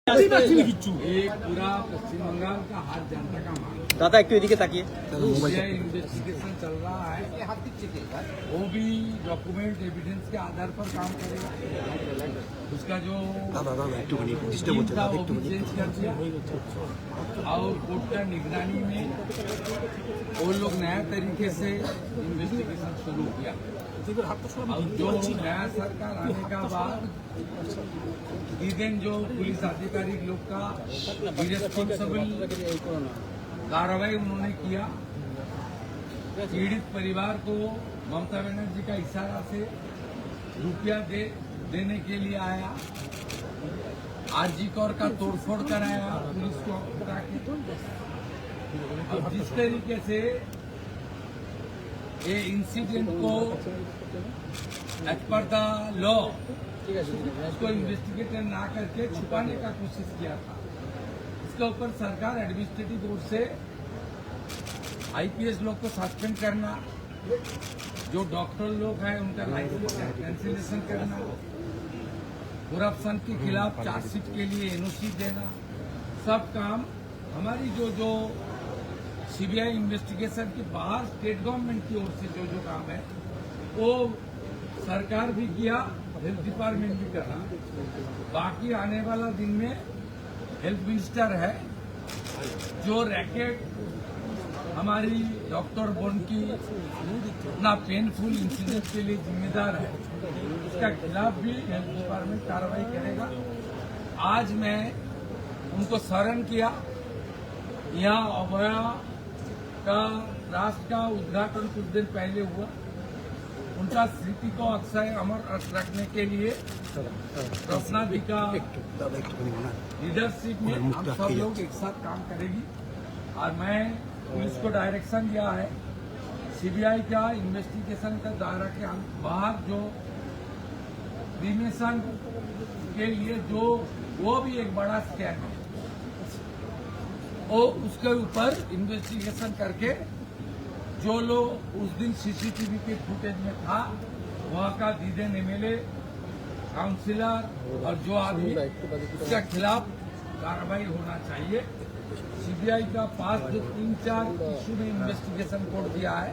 पूरा पश्चिम बंगाल का हर जनता का मांग दादा एक ताकिए इन्वेस्टिगेशन चल रहा है। वो भी डॉक्यूमेंट एविडेंस के आधार पर काम करेगा। उसका जो टीम था वो भी चेंज कर दिया और कोर्ट का निगरानी में वो लोग नया तरीके से इन्वेस्टिगेशन शुरू किया। और जो नया सरकार आने का बाद दिन जो पुलिस अधिकारी लोग का इरेस्पॉन्सिबल कार्रवाई उन्होंने किया। पीड़ित परिवार को ममता बनर्जी का इशारा से रुपया देने के लिए आया। आरजी कौर का तोड़फोड़ कराया पुलिस को पकड़ा के। और जिस तरीके से ये इंसिडेंट को एज पर द लॉ उसको इन्वेस्टिगेट ना करके छुपाने का कोशिश किया था। इसके ऊपर सरकार एडमिनिस्ट्रेटिव बोर्ड से आईपीएस लोग को सस्पेंड करना, जो डॉक्टर लोग हैं उनका लाइसेंस कैंसिलेशन करना, करप्शन के खिलाफ चार्जशीट के लिए एनओसी देना, सब काम हमारी जो सीबीआई इन्वेस्टिगेशन के बाहर स्टेट गवर्नमेंट की ओर से जो काम है वो सरकार भी किया, हेल्थ डिपार्टमेंट भी कर रहा। बाकी आने वाला दिन में हेल्थ मिनिस्टर है जो रैकेट हमारी डॉक्टर बोन की इतना पेनफुल इंसिडेंट के लिए जिम्मेदार है, उसका खिलाफ भी हेल्थ डिपार्टमेंट कार्रवाई करेगा। आज मैं उनको स्मरण किया। यहाँ अभया का राष्ट्र का उद्घाटन कुछ दिन पहले हुआ। उनका स्मृति को अक्षय अमर रखने के लिए रत्ना जी का लीडरशिप में हम सब लोग एक साथ काम करेगी। और मैं पुलिस को डायरेक्शन दिया है सीबीआई का इन्वेस्टिगेशन का दायरा के बाहर जो क्रिमिनेशन के लिए जो वो भी एक बड़ा स्कैम है, वो उसके ऊपर इन्वेस्टिगेशन करके जो लोग उस दिन सीसीटीवी के फुटेज में था वहाँ का दीदेन एमएलए, काउंसिलर और जो आदमी, उसके खिलाफ कार्रवाई होना चाहिए। सीबीआई का पास जो 3-4 इशू में इन्वेस्टिगेशन कोड दिया है,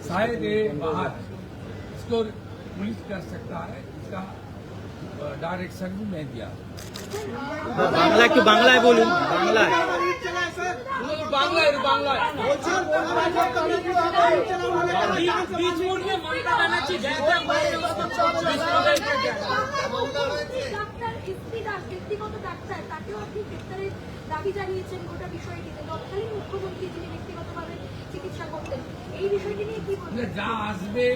शायद ये बाहर इसको पुलिस कर सकता है। इसका डायरेक्शन भी मैं दिया। बांग्ला की बांग्ला है, बोलूं बांग्ला है, बांग्ला है, बांग्ला है। बीच मोड़ में ममता बनर्जी जैसे ব্যক্তিগত ডাক্তার তাকেও আপনি গ্রেফতারের দাবি জানিয়েছেন গোটা বিষয়টিতে। তৎকালীন মুখ্যমন্ত্রী যিনি ব্যক্তিগতভাবে চিকিৎসা করতেন, এই বিষয়টি নিয়ে কি বলবেন? যা আসবে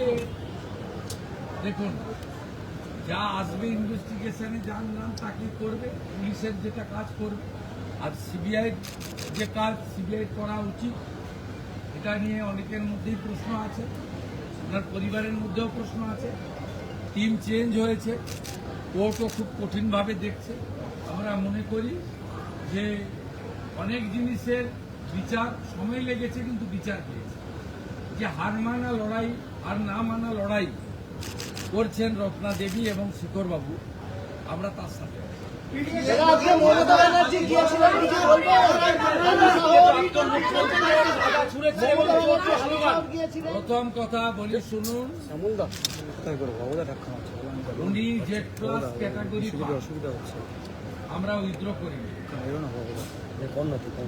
দেখুন, যা আসবে ইনভেস্টিগেশনে জানলাম তাকে করবে, পুলিশের যেটা কাজ করবে। আর সিবিআই যে কাজ সিবিআই করা উচিত, এটা নিয়ে অনেকের মধ্যেই প্রশ্ন আছে, ওনার পরিবারের মধ্যেও প্রশ্ন আছে। টিম চেঞ্জ হয়েছে, কোর্টও খুব কঠিনভাবে দেখছে। আমরা মনে করি যে অনেক জিনিসের বিচার সময় লেগেছে কিন্তু বিচার পেয়েছে। যে হার মানা লড়াই আর না মানা লড়াই করছেন রত্না দেবী এবং শেখর বাবু, আমরা তার সাথে প্রথম কথা বলি শুনুন, উনি জেড প্লাস ক্যাটাগরি আমরা উইথড্র করিনি।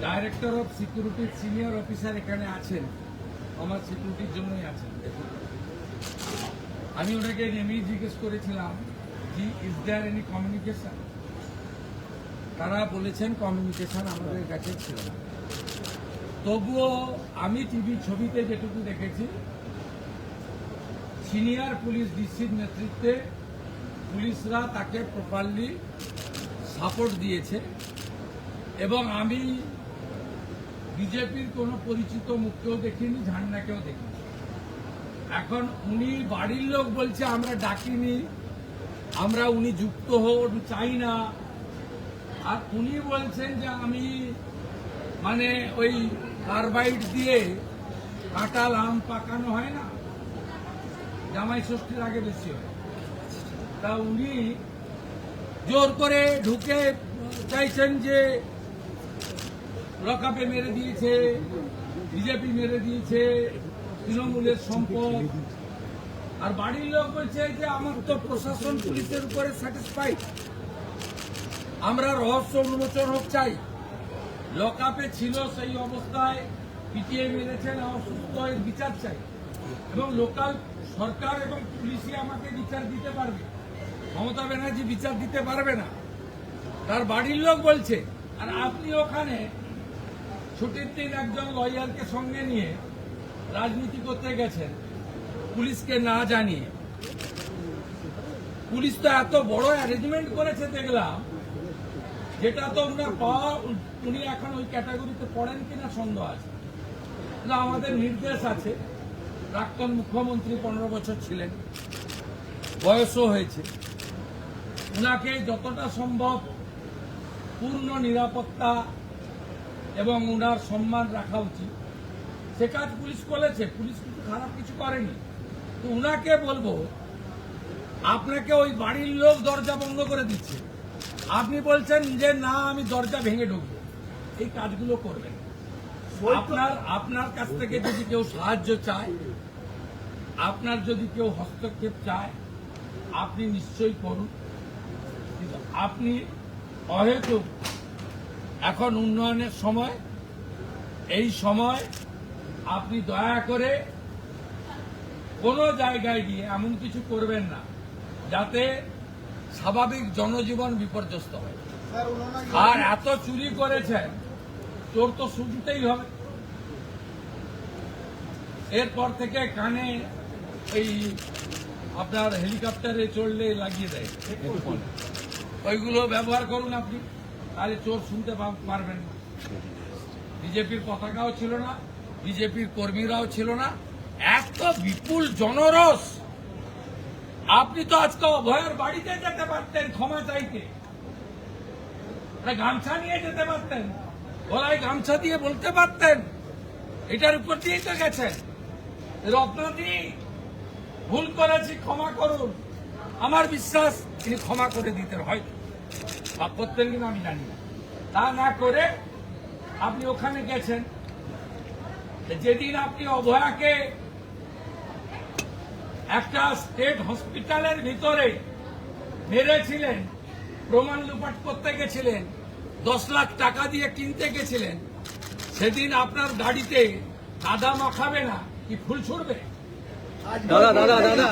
ডাইরেক্টর অফ সিকিউরিটির সিনিয়র অফিসার এখানে আছেন, আমার সিকিউরিটির জন্যই আছেন। দেখুন, আমি ওনাকে নেমেই জিজ্ঞেস করেছিলাম যে ইজ দেয়ার এনি কমিউনিকেশন। তারা বলেছেন কমিউনিকেশন আমাদের কাছে ছিল না। তবুও আমি টিভি ছবিতে যেটুকু দেখেছি, সিনিয়র পুলিশ ডিসির নেতৃত্বে পুলিশরা তাকে প্রপারলি সাপোর্ট দিয়েছে এবং আমি বিজেপির কোনো পরিচিত মুখকেও দেখিনি, ঝান্ডাকেও দেখিনি। এখন উনি বাড়ির লোক বলছে আমরা ডাকিনি, আমরা উনি যুক্ত হন চাই না। আর উনি বলছেন যে আমি মানে ওই কার্বাইড দিয়ে কাঁঠাল আম পাকানো হয় না, জামাই ষষ্ঠীর আগে বেশি হয়, তা উনি জোর করে ঢুকে চাইছেন যে লকআপে মেরে দিয়েছে, বিজেপি মেরে দিয়েছে, তৃণমূলের সম্পদ। আর বাড়ির লোক বলছে যে আমার তো প্রশাসন পুলিশের উপরে স্যাটিসফাইড, আমরা রহস্য উন্মোচন হোক চাই। লকআপে ছিল সেই অবস্থায়, পিটিয়ে মেরেছেন, অসুস্থ, এর বিচার চাই। এবং লোকাল সরকার এবং পুলিশই আমাকে বিচার দিতে পারবে, মমতা ব্যানার্জি বিচার দিতে পারবে না, তার বাড়ির লোক বলছে। আর আপনি ওখানে ছুটির দিন একজন লয়ারকে সঙ্গে নিয়ে রাজনীতি করতে গেছেন পুলিশকে না জানিয়ে। পুলিশ তো এত বড় অ্যারেঞ্জমেন্ট করেছে দেখলাম, যেটা তো ওনার পাওয়া, উনি এখন ওই ক্যাটাগরিতে পড়েন কিনা সন্দেহ আছে। না, আমাদের নির্দেশ আছে, প্রাক্তন মুখ্যমন্ত্রী 15 বছর ছিলেন, বয়সও হয়েছে, উনাকে যতটা সম্ভব পূর্ণ নিরাপত্তা এবং উনার সম্মান রাখা উচিত। সে কাজ পুলিশ করেছে, পুলিশ কিন্তু খারাপ কিছু করেনি। তো উনাকে বলবো, আপনাকে ওই বাড়ির লোক দরজা বন্ধ করে দিচ্ছে, আপনি বলছেন যে না আমি দরজা ভেঙে ঢুকবো, এই কাজগুলো করবেন। আপনার কাছ থেকে যদি কেউ সাহায্য চায়, আপনার যদি কেউ হস্তক্ষেপ চায়, আপনি নিশ্চয়ই করুন। কিন্তু আপনি অহেতুক, এখন উন্নয়নের সময়, এই সময় আপনি দয়া করে কোনো জায়গায় গিয়ে এমন কিছু করবেন না যাতে স্বাভাবিক জনজীবন বিপর্যস্ত হয়। আর এত চুরি করেছেন, চোর তো শুনতেই হবে। এরপর থেকে কানে এই আপনার হেলিকপ্টারে চড়লে লাগিয়ে দেয়, ওইগুলো ব্যবহার করুন আপনি, তাহলে চোর শুনতে পারবেন না। বিজেপির পতাকাও ছিল না, বিজেপির কর্মীরাও ছিল না, এত বিপুল জনরস। আপনি তো আজকে অভয়ের বাড়িতে যেতে পারতেন ক্ষমা চাইতে, গামছা নিয়ে যেতে পারতেন, গলায় গামছা দিয়ে বলতে পারতেন, এটার উপর দিয়েই তো গেছেন। রত্নাদি ভুল করেছি, ক্ষমা করুন। আমার বিশ্বাস তিনি ক্ষমা করে দিতেন, হয়তো বা করতেন কিনা আমি জানি না। তা না করে আপনি ওখানে গেছেন। যেদিন আপনি অভয়াকে একটা স্টেট হসপিটালের ভিতরে মেরেছিলেন, প্রমাণ লুপাট করতে গেছিলেন, 10 লাখ টাকা দিয়ে কিনতে গেছিলেন, সেদিন আপনার গাড়িতে কাদা মাখাবে না কি ফুল ছুড়বে? দাদা দাদা দাদা